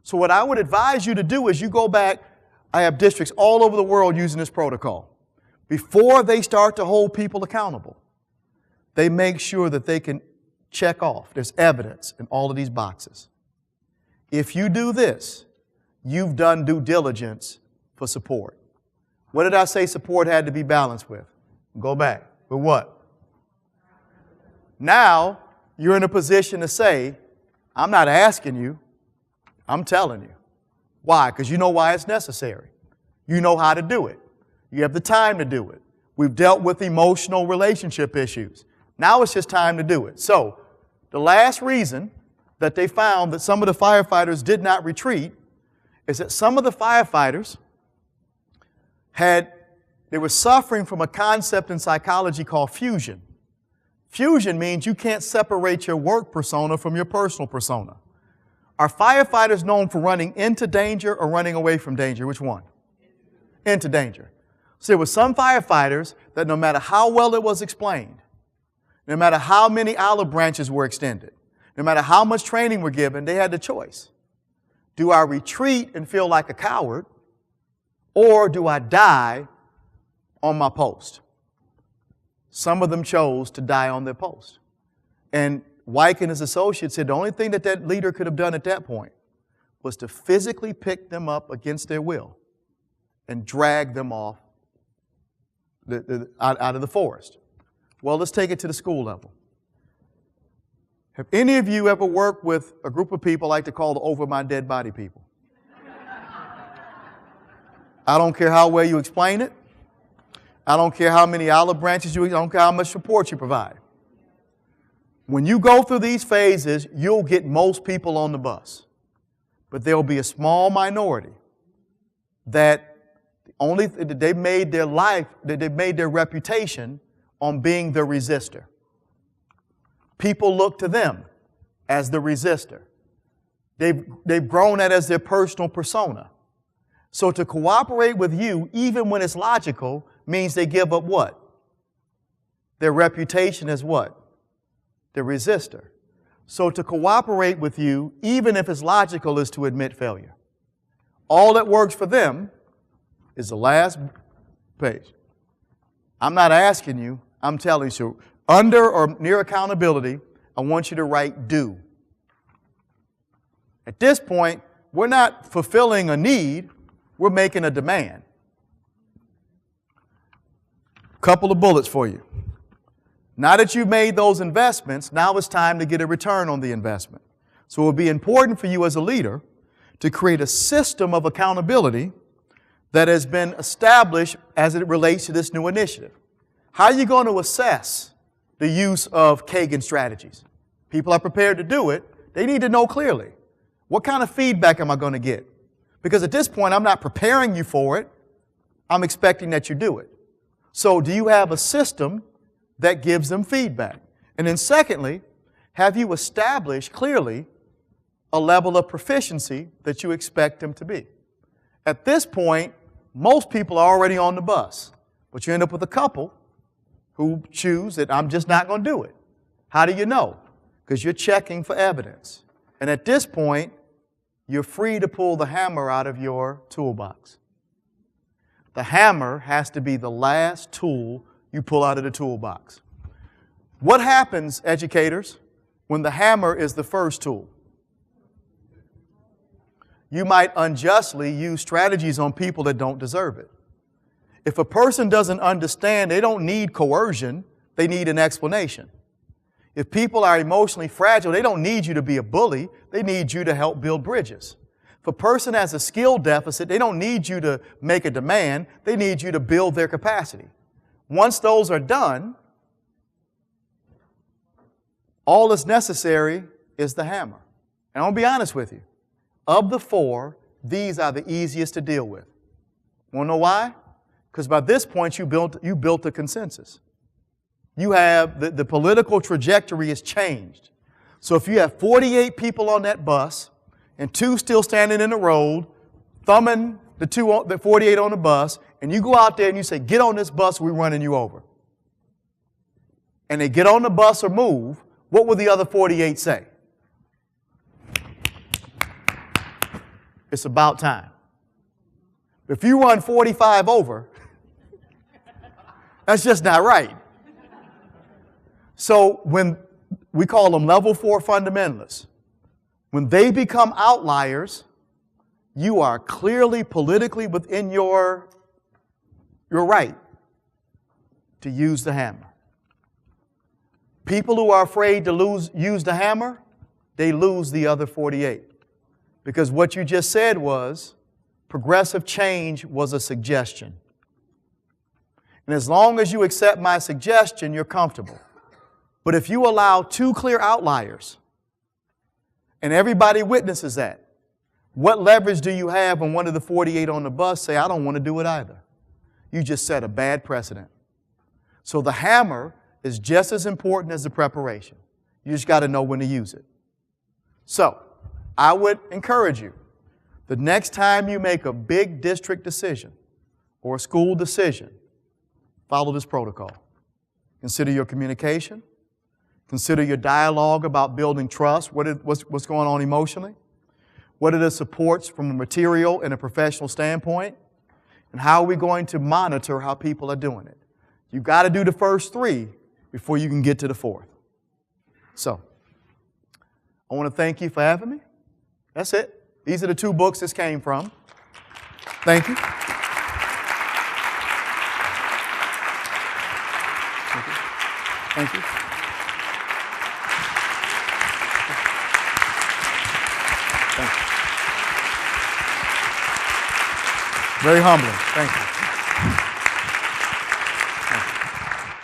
So what I would advise you to do is you go back. I have districts all over the world using this protocol. Before they start to hold people accountable, they make sure that they can check off. There's evidence in all of these boxes. If you do this, you've done due diligence for support. What did I say support had to be balanced with? Go back. With what? Now, you're in a position to say, I'm not asking you, I'm telling you. Why? Because you know why it's necessary. You know how to do it. You have the time to do it. We've dealt with emotional relationship issues. Now it's just time to do it. So, the last reason that they found that some of the firefighters did not retreat is that some of the firefighters they were suffering from a concept in psychology called fusion. Fusion means you can't separate your work persona from your personal persona. Are firefighters known for running into danger or running away from danger? Which one? Into danger. So there were some firefighters that no matter how well it was explained, no matter how many olive branches were extended, no matter how much training were given, they had the choice. Do I retreat and feel like a coward, or do I die on my post? Some of them chose to die on their post. And Wyke and his associates said the only thing that leader could have done at that point was to physically pick them up against their will and drag them off out of the forest. Well, let's take it to the school level. Have any of you ever worked with a group of people I like to call the over my dead body people? I don't care how well you explain it. I don't care how many olive branches I don't care how much support you provide. When you go through these phases, you'll get most people on the bus. But there'll be a small minority that they made their life, that they made their reputation on being the resistor. People look to them as the resistor. They've grown that as their personal persona. So to cooperate with you, even when it's logical, means they give up what? Their reputation as what? The resistor. So to cooperate with you, even if it's logical, is to admit failure. All that works for them is the last page. I'm not asking you, I'm telling you. So under or near accountability, I want you to write do. At this point, we're not fulfilling a need, we're making a demand. Couple of bullets for you. Now that you've made those investments, now it's time to get a return on the investment. So it will be important for you as a leader to create a system of accountability that has been established as it relates to this new initiative. How are you going to assess the use of Kagan strategies? People are prepared to do it. They need to know clearly, what kind of feedback am I going to get? Because at this point, I'm not preparing you for it. I'm expecting that you do it. So do you have a system that gives them feedback? And then secondly, have you established clearly a level of proficiency that you expect them to be? At this point, most people are already on the bus, but you end up with a couple who choose that I'm just not going to do it. How do you know? Because you're checking for evidence. And at this point, you're free to pull the hammer out of your toolbox. The hammer has to be the last tool you pull out of the toolbox. What happens, educators, when the hammer is the first tool? You might unjustly use strategies on people that don't deserve it. If a person doesn't understand, they don't need coercion, they need an explanation. If people are emotionally fragile, they don't need you to be a bully, they need you to help build bridges. If a person has a skill deficit, they don't need you to make a demand, they need you to build their capacity. Once those are done, all that's necessary is the hammer. And I'll be honest with you. Of the four, these are the easiest to deal with. Want to know why? Because by this point, you built a consensus. You have, the political trajectory has changed. So if you have 48 people on that bus and 2 still standing in the road, thumbing the 48 on the bus, and you go out there and you say, get on this bus, we're running you over. And they get on the bus or move, what will the other 48 say? It's about time. If you run 45 over, that's just not right. So when we call them level 4 fundamentalists, when they become outliers, you are clearly politically within your right to use the hammer. People who are afraid to use the hammer, they lose the other 48. Because what you just said was, progressive change was a suggestion. And as long as you accept my suggestion, you're comfortable. But if you allow 2 clear outliers, And everybody witnesses that. What leverage do you have when one of the 48 on the bus say, I don't want to do it either? You just set a bad precedent. So the hammer is just as important as the preparation. You just got to know when to use it. So I would encourage you, the next time you make a big district decision or a school decision, follow this protocol. Consider your communication. Consider your dialogue about building trust. What's going on emotionally? What are the supports from a material and a professional standpoint? And how are we going to monitor how people are doing it? You've got to do the first three before you can get to the fourth. So, I want to thank you for having me. That's it. These are the two books this came from. Thank you. Thank you. Thank you. Thank you. Very humbling. Thank you.